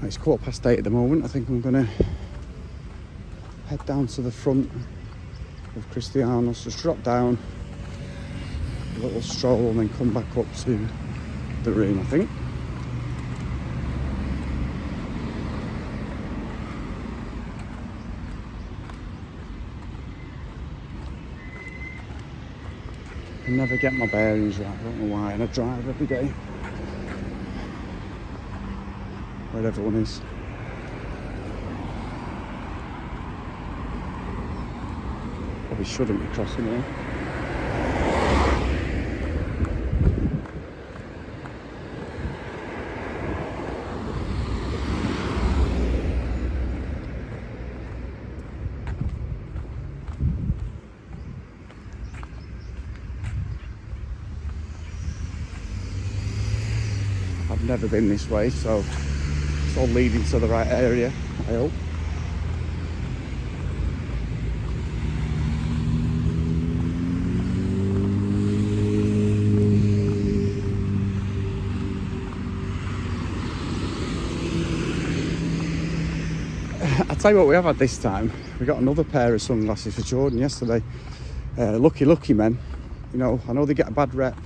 It's 8:15 at the moment. I think I'm going to head down to the front of Cristiano's, just drop down, a little stroll, and then come back up to the room, I think. I never get my bearings right, I don't know why, and I drive every day where everyone is. Probably shouldn't be crossing here. I've never been this way, so it's all leading to the right area, I hope. I'll tell you what we have had this time. We got another pair of sunglasses for Jordan yesterday. Lucky men. You know, I know they get a bad rep,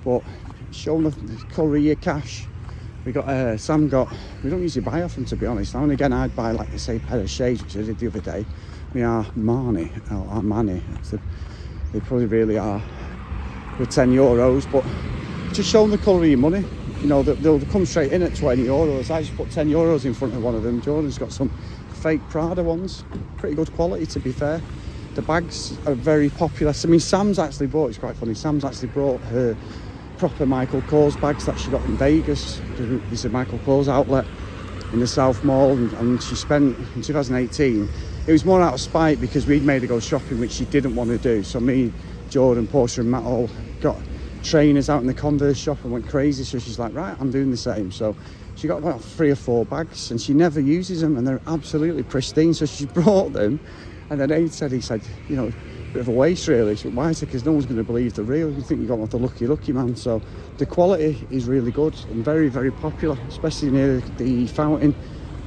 but show them the colour of your cash. We got we don't usually buy off them, to be honest. Now and again I'd buy, like, say, a pair of shades, which I did the other day. They are Armani. They probably really are. For €10, but just show them the colour of your money. You know, they'll come straight in at €20. I just put €10 in front of one of them. Jordan's got some fake Prada ones, pretty good quality, to be fair. The bags are very popular. I mean, Sam's actually brought, it's quite funny, Sam's actually brought her proper Michael Kors bags that she got in Vegas. There's a Michael Kors outlet in the South Mall, and she spent, in 2018, it was more out of spite because we'd made her go shopping, which she didn't want to do. So me, Jordan, Portia and Matt all got trainers out in the Converse shop and went crazy. So she's like, right, I'm doing the same. So she got about 3 or 4 bags, and she never uses them, and they're absolutely pristine. So she brought them, and then he said, you know, bit of a waste really. So why is it? Because no one's going to believe the real. You think you got with the lucky man. So the quality is really good and very, very popular, especially near the fountain.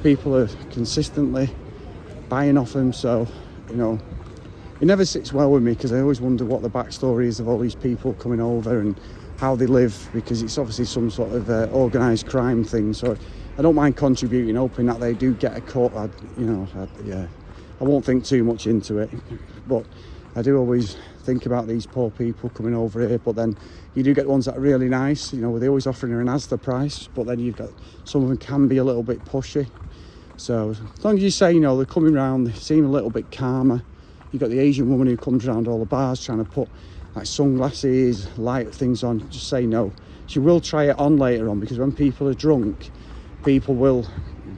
People are consistently buying off them. So, you know, it never sits well with me because I always wonder what the backstory is of all these people coming over and how they live, because it's obviously some sort of organised crime thing. So I don't mind contributing, hoping that they do get a cut. I won't think too much into it, but I do always think about these poor people coming over here. But then you do get ones that are really nice, you know, they're always offering her an Asda price, but then you've got some of them can be a little bit pushy. So as long as you say, you know, they're coming around, they seem a little bit calmer. You've got the Asian woman who comes around all the bars trying to put like sunglasses, light things on. Just say no. She will try it on later on, because when people are drunk, people will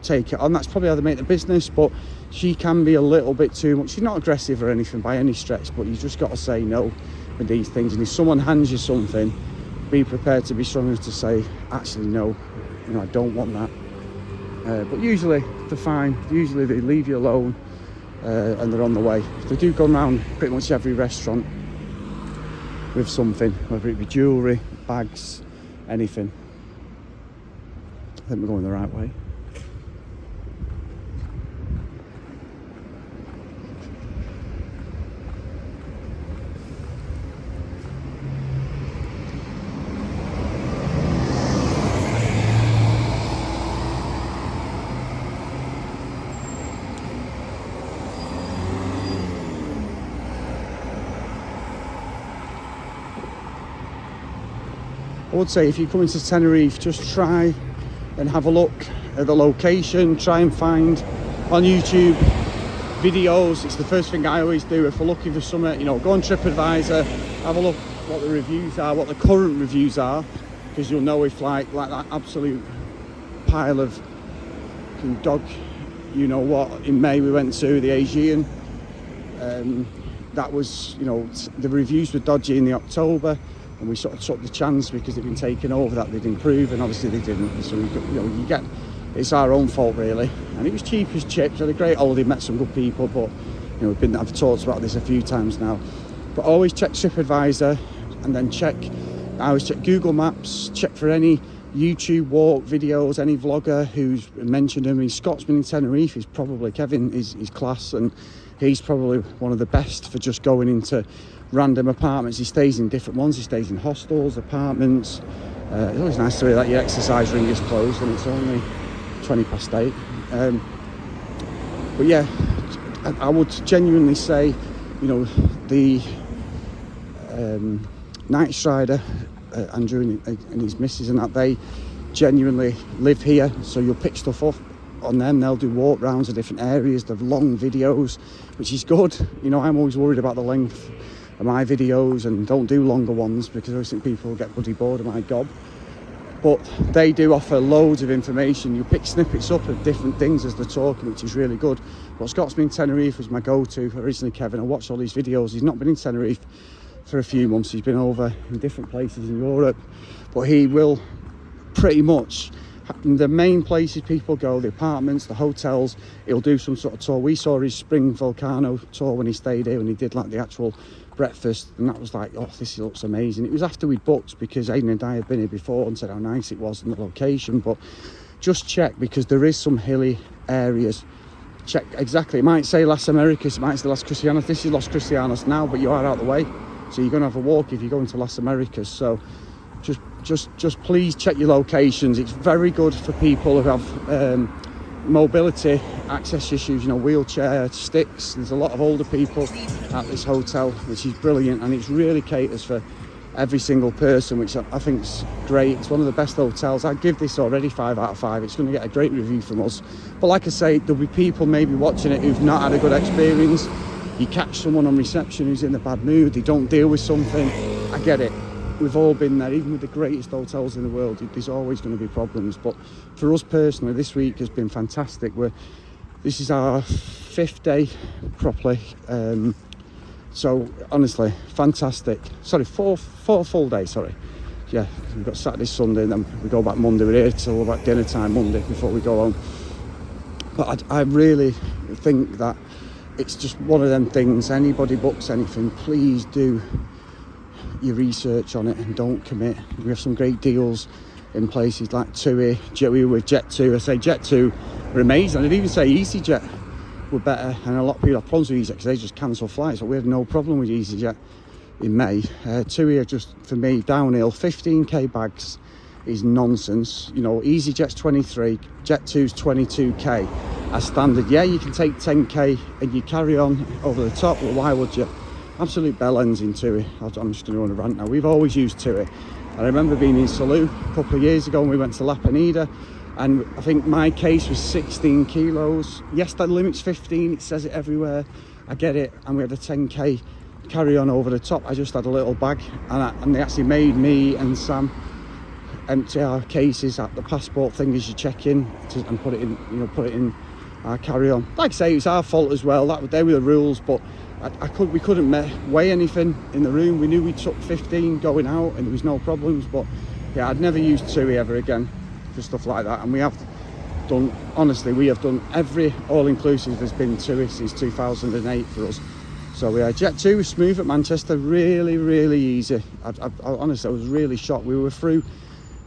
take it on. That's probably how they make the business, but she can be a little bit too much. She's not aggressive or anything by any stretch, but you just got to say no with these things. And if someone hands you something, be prepared to be strong enough to say, actually no, you know, I don't want that. But usually they're fine. Usually they leave you alone, and they're on the way. They do go around pretty much every restaurant with something, whether it be jewellery, bags, anything. I think we're going the right way. I would say if you come into Tenerife, just try and have a look at the location. Try and find on YouTube videos. It's the first thing I always do if we're looking for something. You know, go on TripAdvisor, have a look what the reviews are, what the current reviews are, because you'll know if like that absolute pile of dog, you know what, in May we went to the Aegean. That was, you know, the reviews were dodgy in the October, and we sort of took the chance because they'd been taken over that they'd improve, and obviously they didn't. So it's our own fault really. And it was cheap as chips. Had a great holiday, met some good people, but you know, I've talked about this a few times now. But always check TripAdvisor, and then I always check Google Maps, check for any YouTube walk videos, any vlogger who's mentioned him. He's Scotsman in Tenerife. He's probably, Kevin is class, and he's probably one of the best for just going into random apartments. He stays in different ones. He stays in hostels, apartments. It's always nice to hear that your exercise ring is closed and it's only 8:20. But yeah, I would genuinely say, you know, the Night Strider, Andrew and his missus and that, they genuinely live here, so you'll pick stuff up on them. They'll do walk rounds of different areas. They've long videos, which is good. You know, I'm always worried about the length of my videos and don't do longer ones because I always think people get bloody bored of my gob. But they do offer loads of information. You pick snippets up of different things as they're talking, which is really good. But Scotsman in Tenerife was my go-to. Originally, Kevin, I watched all these videos. He's not been in Tenerife for a few months. He's been over in different places in Europe, but he will pretty much, the main places people go, the apartments, the hotels, he'll do some sort of tour. We saw his spring volcano tour when he stayed here, and he did like the actual breakfast, and that was like, oh, this looks amazing. It was after we'd booked because Aidan and I had been here before and said how nice it was and the location. But just check, because there is some hilly areas. Check exactly. It might say Las Americas, it might say Las Cristianas. This is Las Cristianas now, but you are out the way, so you're going to have a walk if you go into Las Americas. So just please check your locations. It's very good for people who have mobility access issues, you know, wheelchair, sticks. There's a lot of older people at this hotel, which is brilliant, and it's really caters for every single person, which I think is great. It's one of the best hotels. I'd give this already 5 out of 5. It's going to get a great review from us. But like I say, there'll be people maybe watching it who've not had a good experience. You catch someone on reception who's in a bad mood, they don't deal with something. I get it. We've all been there. Even with the greatest hotels in the world, there's always going to be problems. But for us personally, this week has been fantastic. This is our 5th day properly. So honestly, fantastic. Sorry, four full days, sorry. Yeah, we've got Saturday, Sunday, and then we go back Monday. We're here till about dinner time Monday before we go home. But I really think that it's just one of them things. Anybody books anything, please do your research on it and don't commit. We have some great deals in places like TUI, we were Jet2. I say Jet2 were amazing. I'd even say EasyJet were better, and a lot of people have problems with EasyJet because they just cancel flights, but we had no problem with EasyJet in May. TUI are just, for me, downhill. 15k bags is nonsense. You know, EasyJet's 23, Jet2's 22k as standard. Yeah, you can take 10k and you carry on over the top, but why would you? Absolute bell ends in TUI. I'm just going to go on a rant now. We've always used TUI. I remember being in Salou a couple of years ago and we went to La Penida, and I think my case was 16 kilos. Yes, that limit's 15, it says it everywhere. I get it. And we had a 10k carry on over the top. I just had a little bag, and they actually made me and Sam empty our cases at the passport thing as you check in and put it in our carry on. Like I say, it was our fault as well. They were the rules, but we couldn't weigh anything in the room. We knew we took 15 going out and there was no problems. But yeah, I'd never used TUI ever again for stuff like that. And we have done every all-inclusive has been TUI since 2008 for us. So we had Jet2 was smooth at Manchester, really, really easy. Honestly, I was really shocked. We were through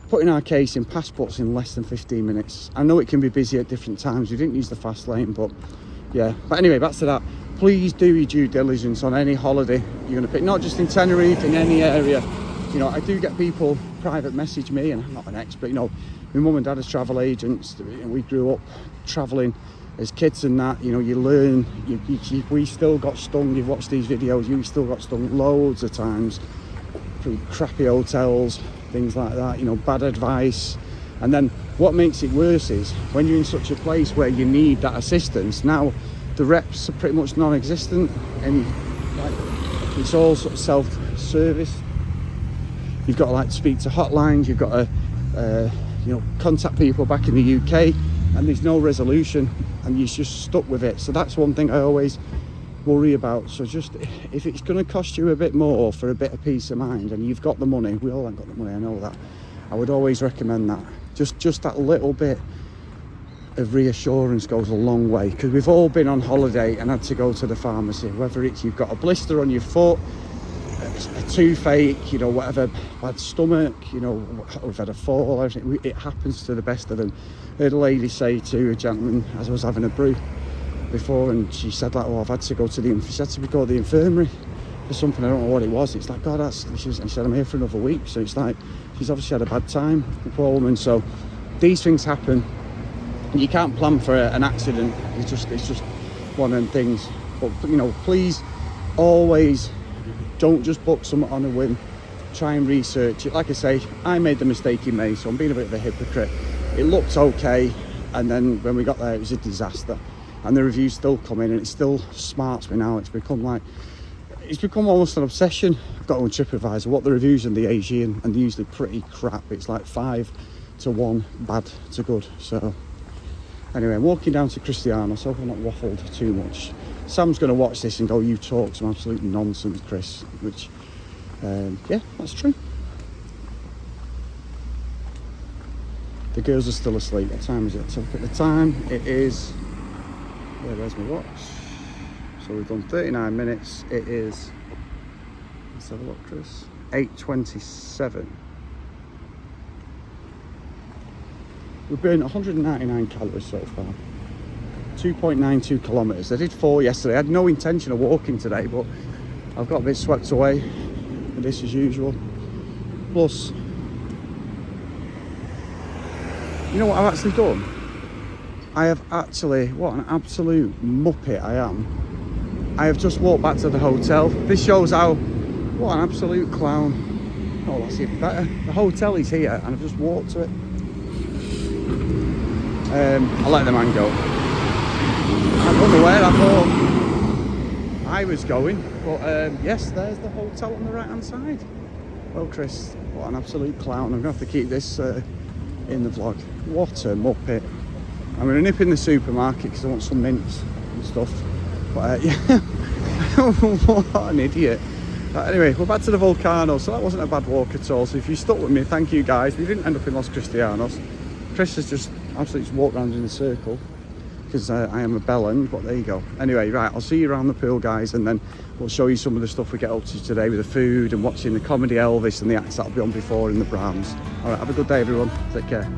putting our case in passports in less than 15 minutes. I know it can be busy at different times. We didn't use the fast lane, but yeah. But anyway, back to that. Please do your due diligence on any holiday you're going to pick, not just in Tenerife, in any area. You know, I do get people private message me, and I'm not an expert. You know, my mum and dad are travel agents. We grew up travelling as kids and that. You know, you learn. We still got stung. You've watched these videos. You still got stung loads of times through crappy hotels, things like that. You know, bad advice. And then what makes it worse is when you're in such a place where you need that assistance. Now the reps are pretty much non-existent, and it's all sort of self-service. You've got to like speak to hotlines. You've got to contact people back in the UK, and there's no resolution, and you're just stuck with it. So that's one thing I always worry about. So just if it's going to cost you a bit more for a bit of peace of mind, and you've got the money, we all ain't got the money, I know that, I would always recommend that. Just that little bit of reassurance goes a long way, because we've all been on holiday and had to go to the pharmacy, whether it's you've got a blister on your foot, a toothache, you know, whatever, bad stomach, you know, we've had a fall, everything. It happens to the best of them. I heard a lady say to a gentleman as I was having a brew before, and she said like, oh, I've had to go to the infirmary for something, I don't know what it was. It's like, God, she said, I'm here for another week. So it's like, she's obviously had a bad time, the poor woman. So these things happen. You can't plan for an accident. It's just one of them things. But, you know, please always don't just book something on a whim. Try and research it. Like I say, I made the mistake in May, so I'm being a bit of a hypocrite. It looked okay, and then when we got there, it was a disaster. And the reviews still come in, and it still smarts me now. It's become almost an obsession. I've got on TripAdvisor what the reviews in the AG, and they're usually pretty crap. It's like 5 to 1, bad to good. So anyway, I'm walking down to Cristiano's. I hope I've not waffled too much. Sam's going to watch this and go, you talk some absolute nonsense, Chris, which, yeah, that's true. The girls are still asleep. What time is it? So look at the time. It is, where's my watch? So we've done 39 minutes. It is, let's have a look, Chris, 8:27. We've burned 199 calories so far. 2.92 kilometres. I did 4 yesterday. I had no intention of walking today, but I've got a bit swept away with this as usual. Plus, you know what I've actually done? I have actually, what an absolute muppet I am. I have just walked back to the hotel. This shows how, what an absolute clown. Oh, that's even better. The hotel is here and I've just walked to it. I'll let the man go. I don't know where I thought I was going, but yes, there's the hotel on the right hand side. Well, Chris, what an absolute clown. I'm going to have to keep this in the vlog. What a muppet. I'm going to nip in the supermarket because I want some mints and stuff. But yeah, what an idiot. Anyway, we're back to the volcano, so that wasn't a bad walk at all. So if you stuck with me, thank you guys. We didn't end up in Los Cristianos. Chris has just absolutely just walked around in a circle because I am a bellend, but there you go. Anyway, right, I'll see you around the pool, guys, and then we'll show you some of the stuff we get up to today with the food and watching the comedy Elvis and the acts that'll be on before in the Brahms. All right, have a good day, everyone. Take care.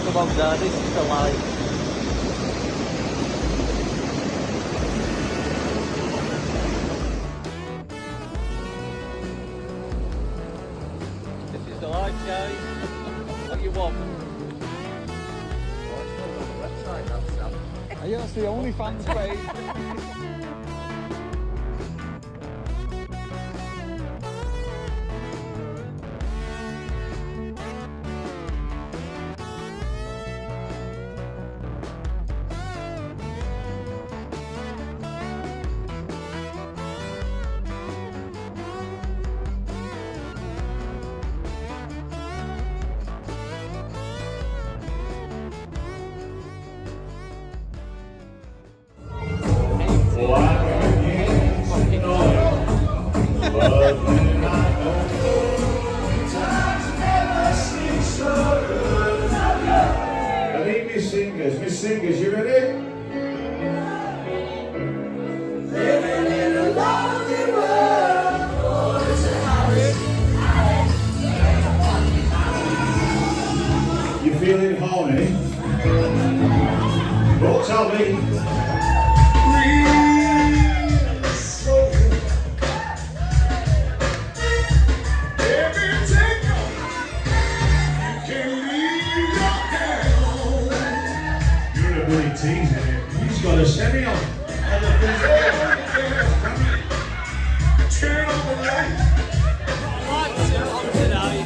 Come on, Dad, this is the life. This is the life, guys. What you want? Yeah, that's the only fans page. Miss Singers, you ready? Living in a lonely world. You feeling horny? Don't tell me. Teasing it. He's got a semi on. Turn on the light. What's on today?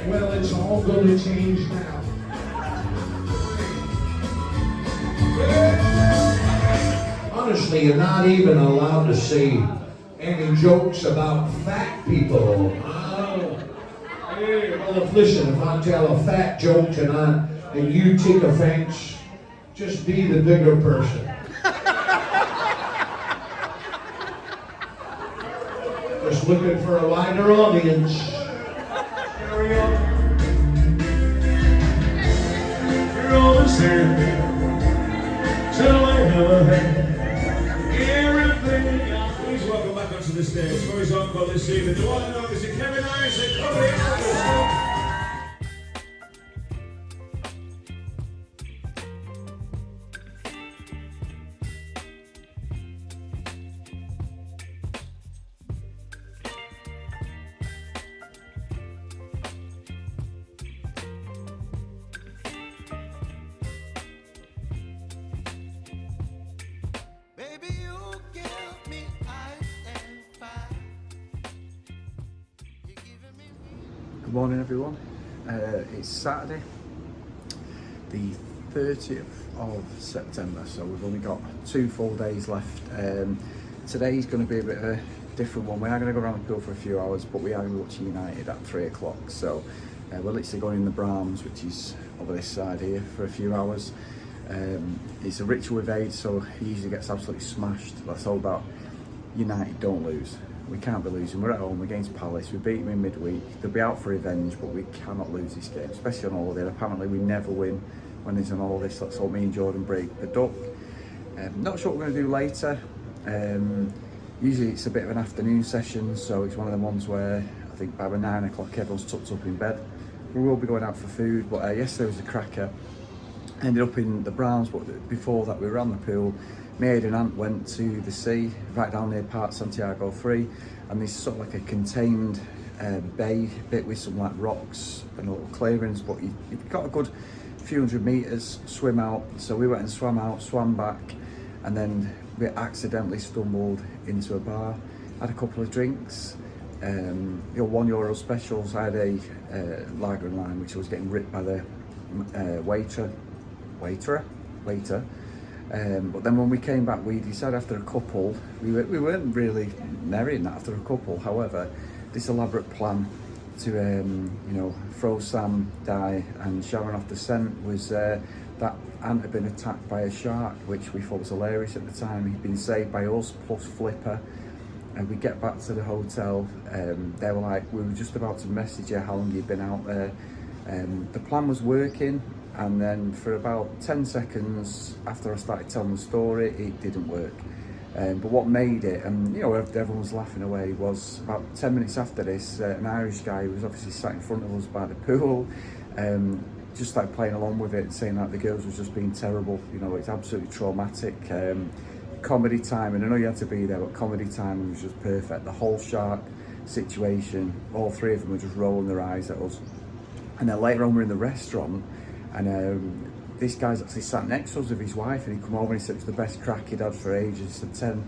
Well, it's all gonna change now. Honestly, you're not even allowed to say any jokes about fat people. Oh. Hey, well, listen, if I tell a fat joke tonight and you take offense, just be the bigger person. Just looking for a wider audience. Carry on. You're always there. Till I never had everything. Please welcome back onto the stage for his encore this evening. The one and only Mr. Kevin Isaac. Good morning everyone, it's Saturday the 30th of September, so we've only got 2 full days left. Today's going to be a bit of a different one. We are going to go around the pool for a few hours, but we are going to watch United at 3 o'clock, so we're literally going in the Brahms, which is over this side here, for a few hours. It's a ritual with Age, so he usually gets absolutely smashed. That's all about United don't lose. We can't be losing. We're at home against Palace. We beat them in midweek. They'll be out for revenge, but we cannot lose this game, especially on holiday. Apparently, we never win when there's an holiday. So that's all me and Jordan break the duck. Not sure what we're going to do later. Usually, it's a bit of an afternoon session, so it's one of the ones where I think by 9 o'clock everyone's tucked up in bed. We will be going out for food, but yesterday was a cracker. Ended up in the Brahms, but before that we were on the pool. Me and Aunt went to the sea, right down near Park Santiago 3, and there's sort of like a contained bay bit with some like rocks and little clearings, but you've got a good few hundred metres, swim out. So we went and swam out, swam back, and then we accidentally stumbled into a bar, had a couple of drinks, your €1 specials. I had a lager and lime, which I was getting ripped by the waiter. But then when we came back, we decided after a couple, we weren't really merry in that after a couple. However, this elaborate plan to throw Sam, Di and Sharon off the scent was that Ant had been attacked by a shark, which we thought was hilarious at the time. He'd been saved by us plus Flipper, and we get back to the hotel. They were like, we were just about to message you how long you'd been out there. The plan was working. And then for about 10 seconds after I started telling the story, it didn't work. But what made it, and everyone was laughing away, was about 10 minutes after this, an Irish guy who was obviously sat in front of us by the pool, just started playing along with it and saying that the girls was just being terrible. It's absolutely traumatic. Comedy timing, I know you had to be there, but comedy timing was just perfect. The whole shark situation, all 3 of them were just rolling their eyes at us. And then later on we're in the restaurant, and this guy's actually sat next to us with his wife, and he come over and he said it was the best crack he'd had for ages. He said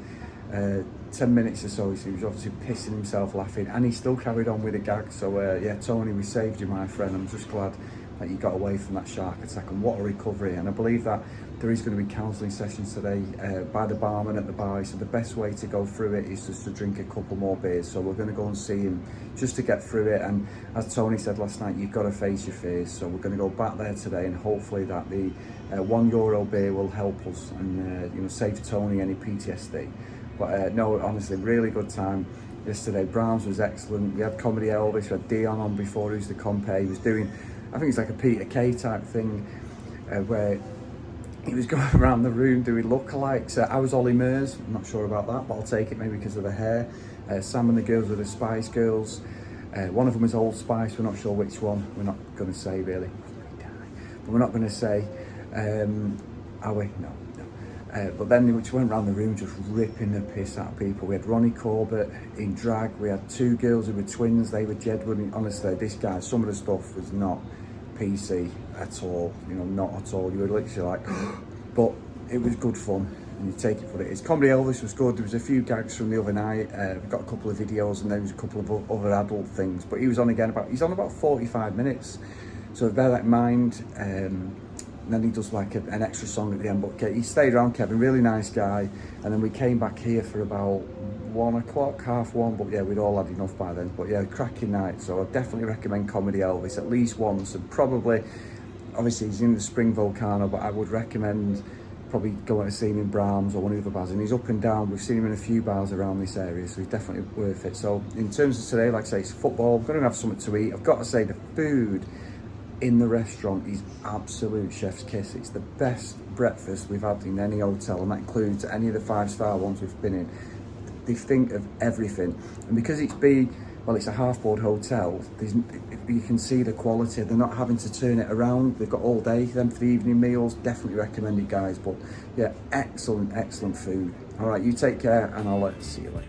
10 minutes or so, he was obviously pissing himself laughing, and he still carried on with the gag. So yeah, Tony, we saved you, my friend. I'm just glad that you got away from that shark attack, and what a recovery. And I believe that there is going to be counselling sessions today by the barman at the bar. So the best way to go through it is just to drink a couple more beers. So we're going to go and see him just to get through it. And as Tony said last night, you've got to face your fears. So we're going to go back there today, and hopefully that the €1 beer will help us and save Tony any PTSD. But no, honestly, really good time yesterday. Brahms was excellent. We had Comedy Elvis, we had Dion on before, who's the compere. He was doing, I think it's like a Peter Kay type thing, where he was going around the room doing lookalikes. I was Ollie Murs, I'm not sure about that, but I'll take it maybe because of the hair. Sam and the girls were the Spice Girls. One of them was Old Spice, we're not sure which one. We're not going to say really, but we're not going to say, are we? No. But then we just went around the room just ripping the piss out of people. We had Ronnie Corbett in drag, we had 2 girls who were twins, they were Jedward. Honestly, this guy, some of the stuff was not PC at all, not at all. You were literally like, but it was good fun. and you take it for it is. Comedy Elvis was good. There was a few gags from the other night. We've got a couple of videos, and there was a couple of other adult things. But he was on again he's on about 45 minutes. So bear that in mind. And then he does like an extra song at the end. But he stayed around, Kevin, really nice guy. And then we came back here for about 1 o'clock, 1:30. But yeah, we'd all had enough by then. But yeah, cracking night. So I definitely recommend Comedy Elvis at least once, and probably, obviously he's in the Spring Volcano, but I would recommend probably going to see him in Brahms or one of the other bars. And he's up and down. We've seen him in a few bars around this area, so he's definitely worth it. So in terms of today, like I say, it's football. I'm going to have something to eat. I've got to say, the food in the restaurant is absolute chef's kiss. It's the best breakfast we've had in any hotel, and that includes any of the 5-star ones we've been in. They think of everything, and because it's a half-board hotel, you can see the quality. They're not having to turn it around. They've got all day then for the evening meals. Definitely recommend it, guys. But yeah, excellent food. All right, you take care, and I'll see you later.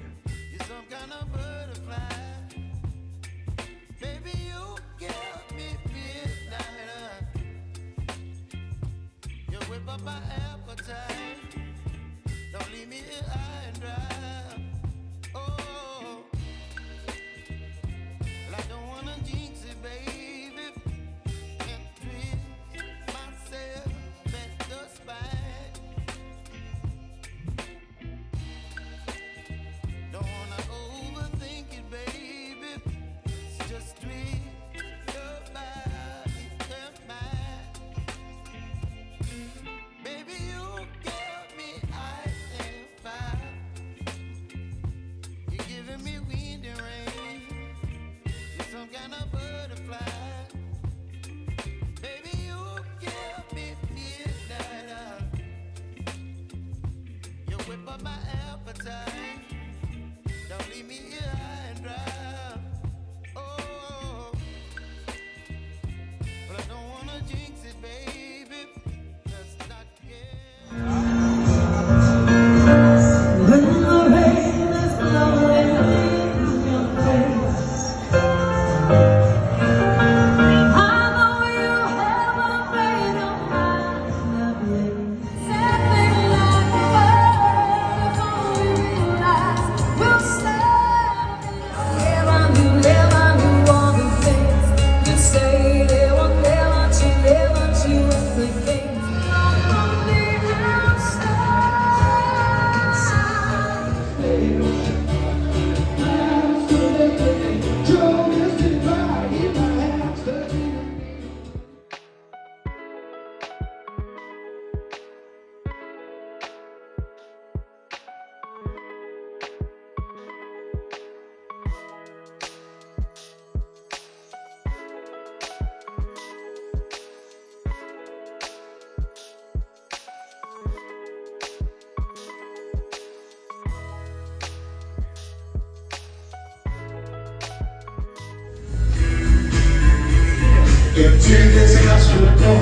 If Jesus has to go.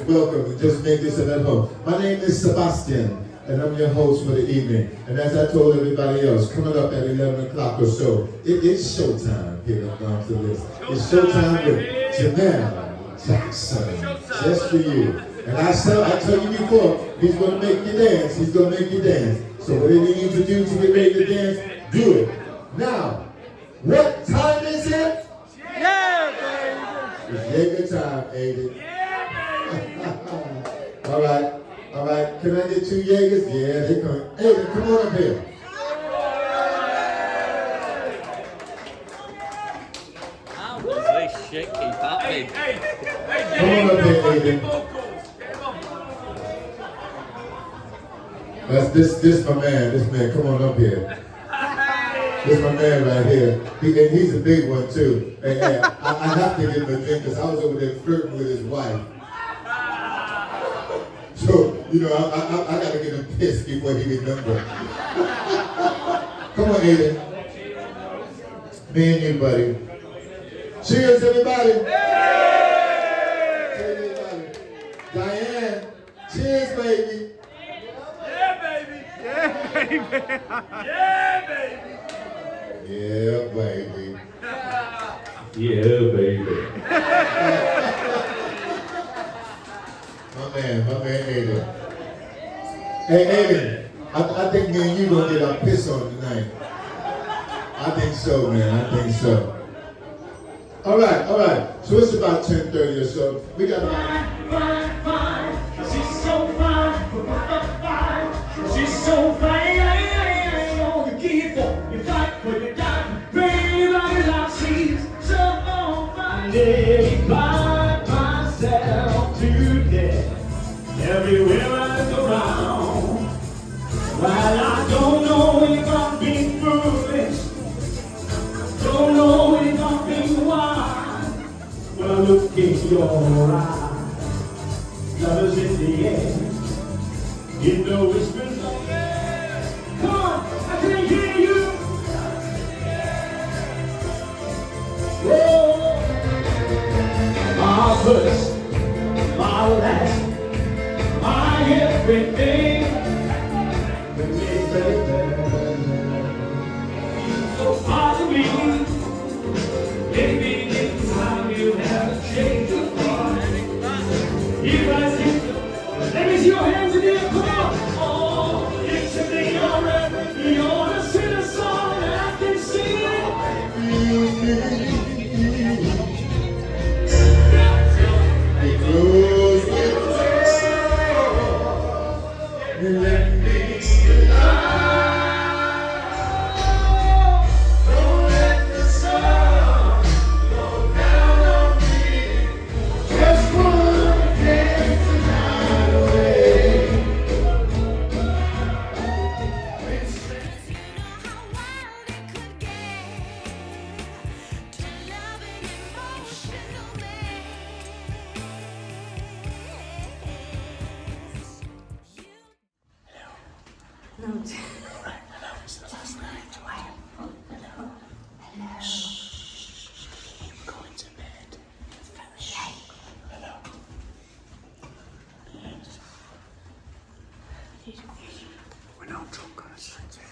Welcome, just make this at home. My name is Sebastian, and I'm your host for the evening. And as I told everybody else, coming up at 11 o'clock or so, it is showtime here at Brahms. It's showtime with Janelle Jackson, just for you. And I tell you before, he's going to make you dance. He's going to make you dance. So whatever you need to do to get ready to dance, do it. Now, what time is it? Yeah, baby. It's Jaeger time, baby. All right. Can I get 2 Jaegers? Yeah, they come. Hey, come on up here. How was this shit keep happening? Come on up here, Aiden. That's this my man. This man, come on up here. This my man right here. And he's a big one too. Hey, I have to give him a thing because I was over there flirting with his wife. So, you know, I got to get him pissed before he remembers. Come on, Aiden. Me and you, buddy. Cheers, everybody. Cheers, everybody. Diane, cheers, baby. Yeah, baby. Yeah, baby. Yeah, baby. Yeah, baby. Yeah, baby. My man Aiden. Hey, Aiden, I think me and you gonna get our piss on tonight. I think so, man. I think so. All right. So it's about 10:30 or so. We got Fine. She's so fine. She's so fine. You give for, you fight for your time. Baby, like she's so fine. Live by myself today. Everywhere I go around. While I don't know if I'm being foolish. Don't know if I'm being wise. When I look in your eyes, love is in the air. You know it's been so long. Come on, I can't hear you. Whoa. My first, my last, my everything. With me, baby. So hard to me. Maybe it's time you have to change your heart. You guys let me see your hands in the air, come on! Oh, it's a thing you wanna sing a song and I can sing Let me We're not drunk on a Sunday.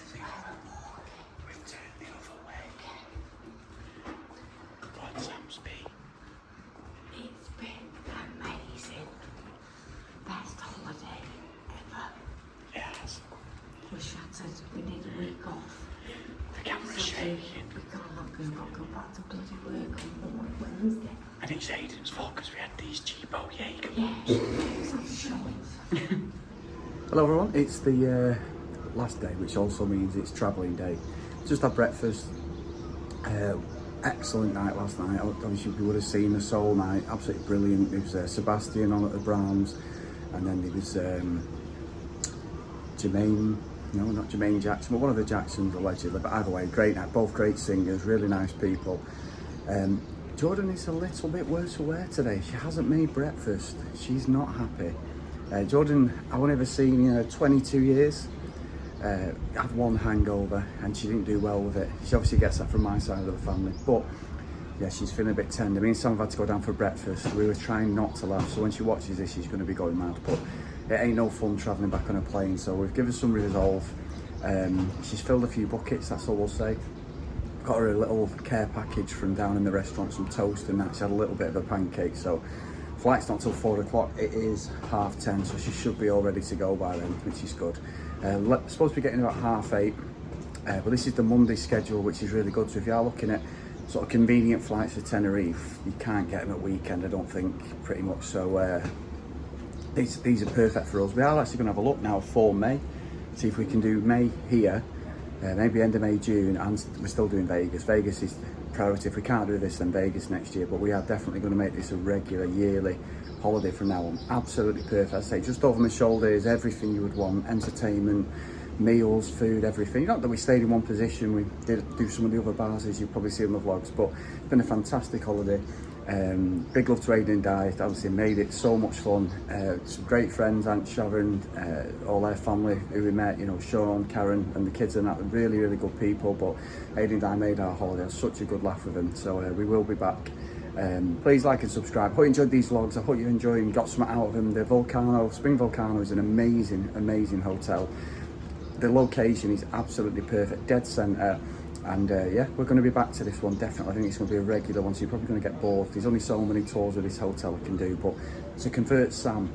We've turned the other way. What Sam's been? It's been amazing. Best holiday ever. Yes. We're shattered. We need a week off. The camera's shaking. We can't because we've got to go back to bloody work on Wednesday. And it's Aiden's fault because we had these cheapo Jaeger. Yeah, some shows. Hello everyone, it's the last day, which also means it's travelling day. Just had breakfast. Excellent night last night. Obviously we would have seen the Soul night, absolutely brilliant. There was Sebastian on at the Brahms, and then there was Jermaine Jackson, but one of the Jacksons allegedly, but either way, great night, both great singers, really nice people. Jordan is a little bit worse for wear today. She hasn't made breakfast. She's not happy. Jordan, I've only ever seen 22 years. Had one hangover and she didn't do well with it. She obviously gets that from my side of the family, but yeah, she's feeling a bit tender. Me and Sam have had to go down for breakfast. We were trying not to laugh, so when she watches this, she's going to be going mad. But it ain't no fun travelling back on a plane, so we've given some resolve. She's filled a few buckets, that's all we'll say. Got her a little care package from down in the restaurant, some toast and that. She had a little bit of a pancake, so flight's not till 4 o'clock. It is 10:30, so she should be all ready to go by then, which is good. Supposed to be getting about 8:30, but this is the Monday schedule, which is really good. So if you are looking at sort of convenient flights to Tenerife, you can't get them at weekend, I don't think, pretty much. So these are perfect for us. We are actually going to have a look now for May, see if we can do May here, maybe end of May, June, and we're still doing Vegas. Vegas is priority. If we can't do this, then Vegas next year, but we are definitely going to make this a regular yearly holiday from now on. Absolutely perfect. I say just over my shoulder is everything you would want: entertainment, meals, food, everything. Not that we stayed in one position, we did do some of the other bars as you probably see in the vlogs, but it's been a fantastic holiday. Big love to Aidan and Di, obviously made it so much fun. Some great friends, Aunt Sharon, all their family who we met, you know, Sean, Karen and the kids, and that, really, really good people. But Aidan and Di made our holiday. It was such a good laugh with them, so we will be back. Please like and subscribe. I hope you enjoyed these vlogs. I hope you enjoyed and got something out of them. The Volcano, Spring Volcano is an amazing, amazing hotel. The location is absolutely perfect, dead centre. And yeah, we're going to be back to this one, definitely. I think it's going to be a regular one, so you're probably going to get bored. There's only so many tours of this hotel we can do, but to convert Sam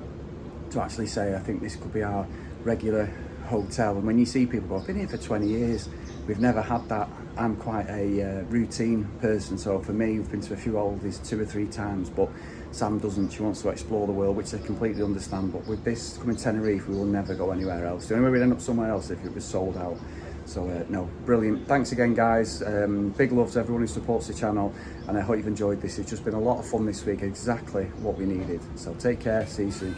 to actually say, I think this could be our regular hotel. And when you see people go, I've been here for 20 years, we've never had that. I'm quite a routine person, so for me, we've been to a few oldies 2 or 3 times, but Sam doesn't. She wants to explore the world, which I completely understand. But with this coming Tenerife, we will never go anywhere else. The only way we'd end up somewhere else if it was sold out. So no, brilliant. Thanks again, guys. Big love to everyone who supports the channel, and I hope you've enjoyed this. It's just been a lot of fun this week, exactly what we needed. So take care, see you soon.